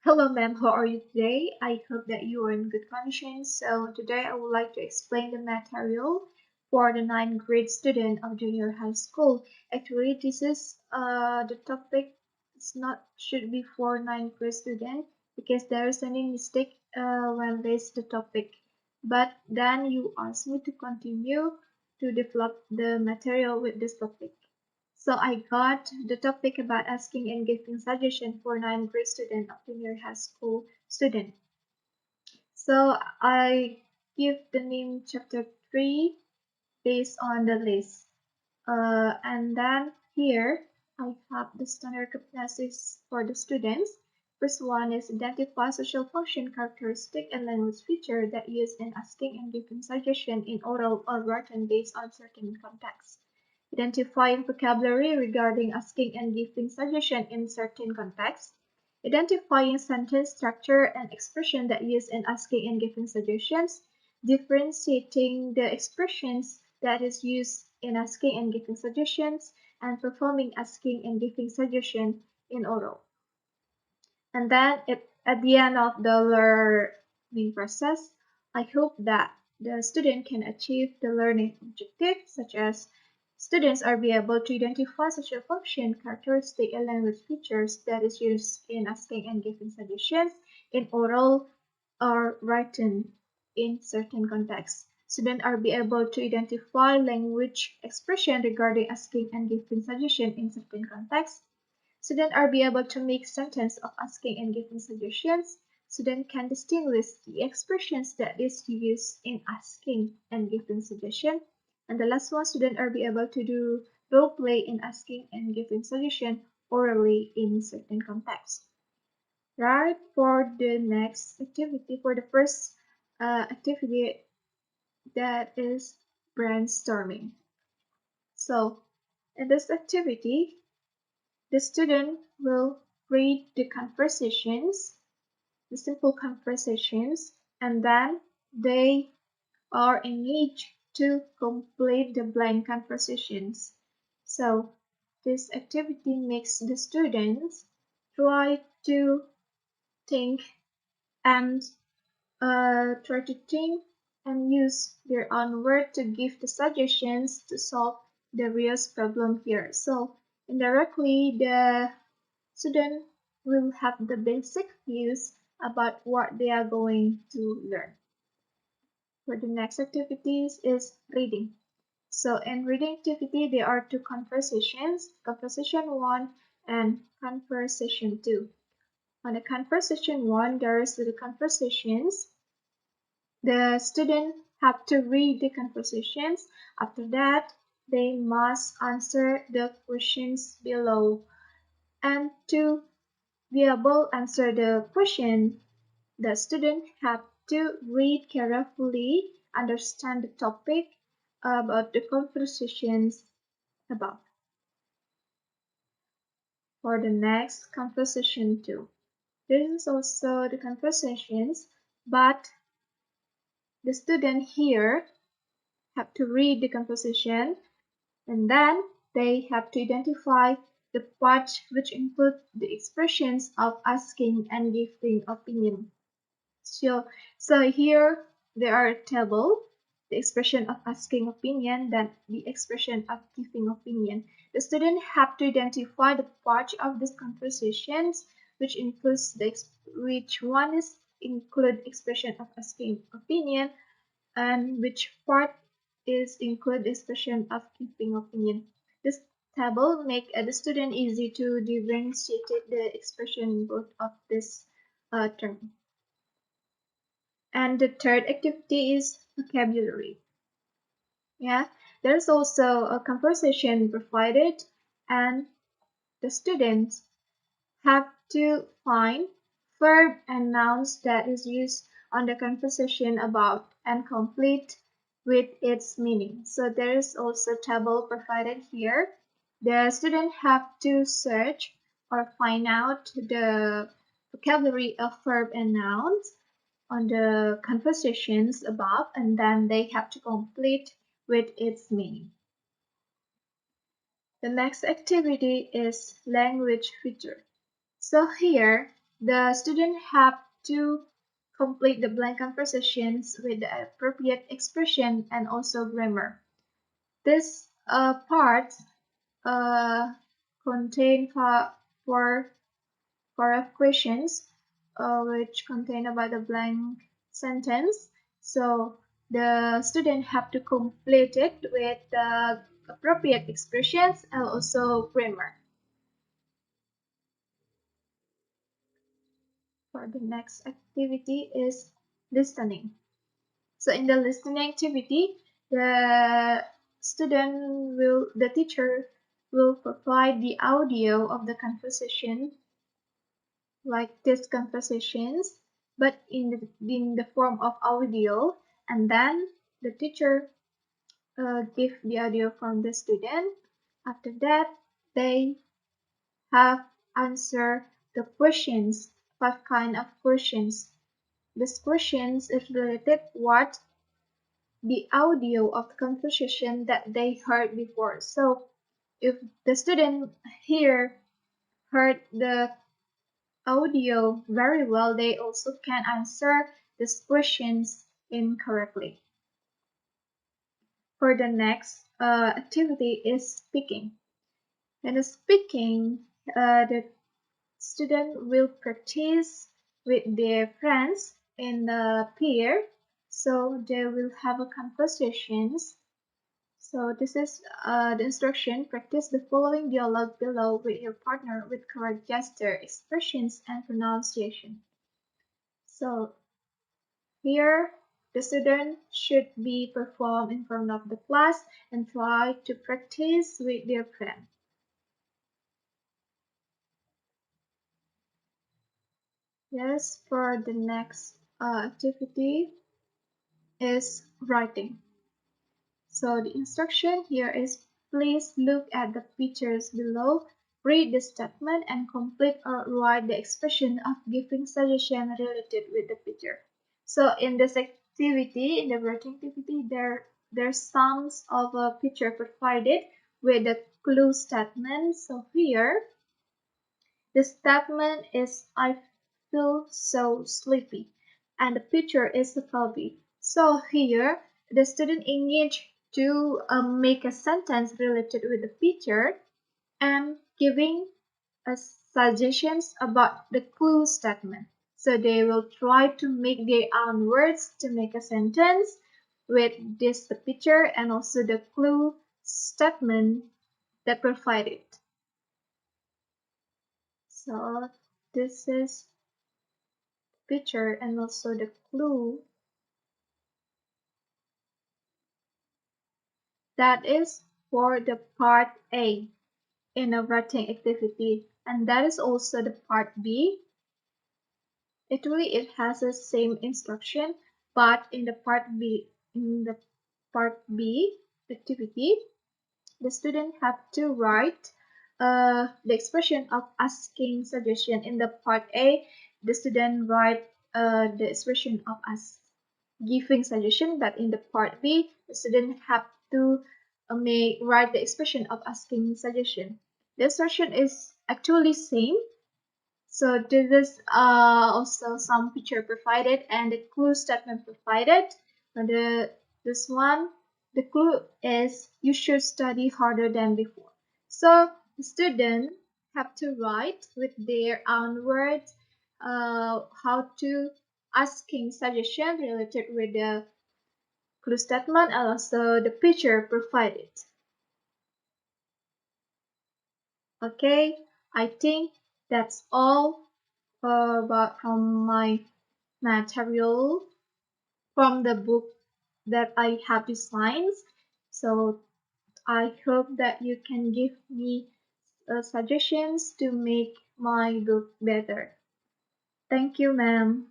Hello ma'am, how are you today? I hope that you are in good condition. So today I would like to explain the material for the ninth grade student of junior high school. Actually, this is the topic. It's not should be for ninth grade student because there is any mistake when this the topic. But then you asked me to continue to develop the material with this topic. So I got the topic about asking and giving suggestion for ninth grade student of junior high school student. So I give the name chapter 3 based on the list. And then here I have the standard competencies for the students. First one is identify social function characteristic and language feature that use in asking and giving suggestion in oral or written based on certain context. Identifying vocabulary regarding asking and giving suggestion in certain contexts. Identifying sentence structure and expression that use in asking and giving suggestions. Differentiating the expressions that is used in asking and giving suggestions, and performing asking and giving suggestion in oral. And then at the end of the learning process, I hope that the student can achieve the learning objective, such as students are be able to identify social function, characteristic, and language features that is used in asking and giving suggestions in oral or written in certain contexts. Students are be able to identify language expression regarding asking and giving suggestion in certain contexts. Students are be able to make sentence of asking and giving suggestions. Students can distinguish the expressions that is used in asking and giving suggestion. And the last one, students are be able to do role play in asking and giving suggestion orally in certain contexts. Right, for the next activity, for the first activity, that is brainstorming. So in this activity, the student will read the conversations, the simple conversations, and then they are engaged to complete the blank conversations. So this activity makes the students try to think and try to think and use their own word to give the suggestions to solve the real problem here. So indirectly, the student will have the basic views about what they are going to learn. For the next activities is reading. So in reading activity, there are two conversations, conversation 1 and conversation 2. On the conversation 1, there is the conversations. The student have to read the conversations. After that, they must answer the questions below. And to be able to answer the question, the student have to read carefully, understand the topic about the conversations above. For the next conversation 2. This is also the conversations, but the student here have to read the conversation and then they have to identify the parts which include the expressions of asking and giving opinion. So here there are a table, the expression of asking opinion, then the expression of giving opinion. The student have to identify the part of these conversations which includes which one is include expression of asking opinion and which part is include expression of giving opinion. This table make the student easy to differentiate the expression both of this term. And the third activity is vocabulary. Yeah, there's also a conversation provided, and the students have to find verb and nouns that is used on the conversation about and complete with its meaning. So there is also a table provided here. The student have to search or find out the vocabulary of verb and nouns on the conversations above, and then they have to complete with its meaning. The next activity is language feature. So here The student have to complete the blank conversations with the appropriate expression and also grammar. This part uh, contain four of questions which contain about the blank sentence. So the student have to complete it with the appropriate expressions and also grammar. For the next activity is listening. So in the listening activity, the teacher will provide the audio of the conversation, like these conversations, but in the form of audio, and then the teacher give the audio from the student. After that, they have answer the questions, five kind of questions. These questions is related what the audio of the conversation that they heard before. So if the student here heard the audio very well, they also can answer these questions incorrectly. For the next activity is speaking. In the speaking, the student will practice with their friends in the peer, so they will have a conversations. So this is the instruction. Practice the following dialogue below with your partner with correct gesture, expressions, and pronunciation. So here, the student should be performed in front of the class and try to practice with their friend. Yes, for the next activity is writing. So the instruction here is please look at the pictures below, read the statement and complete or write the expression of giving suggestion related with the picture. So in this activity, in the writing activity, there's some of a picture provided with the clue statement. So here the statement is I feel so sleepy and the picture is the puppy. So here the student engaged to make a sentence related with the picture and giving suggestions about the clue statement. So they will try to make their own words to make a sentence with this the picture and also the clue statement that provided. So this is picture and also the clue that is for the part A in a writing activity, and that is also the part B. Actually it has the same instruction, but in the part B activity the student have to write the expression of asking suggestion. In the part A, the student write the expression of us giving suggestion, but in the part B, the student have to write the expression of asking suggestion. The instruction is actually same, so this is also some picture provided and the clue statement provided. And this one, the clue is you should study harder than before. So the student have to write with their own words how to asking suggestion related with the clue statement and also the picture provided. Okay, I think that's all about from my material from the book that I have designed. So I hope that you can give me suggestions to make my book better. Thank you, ma'am.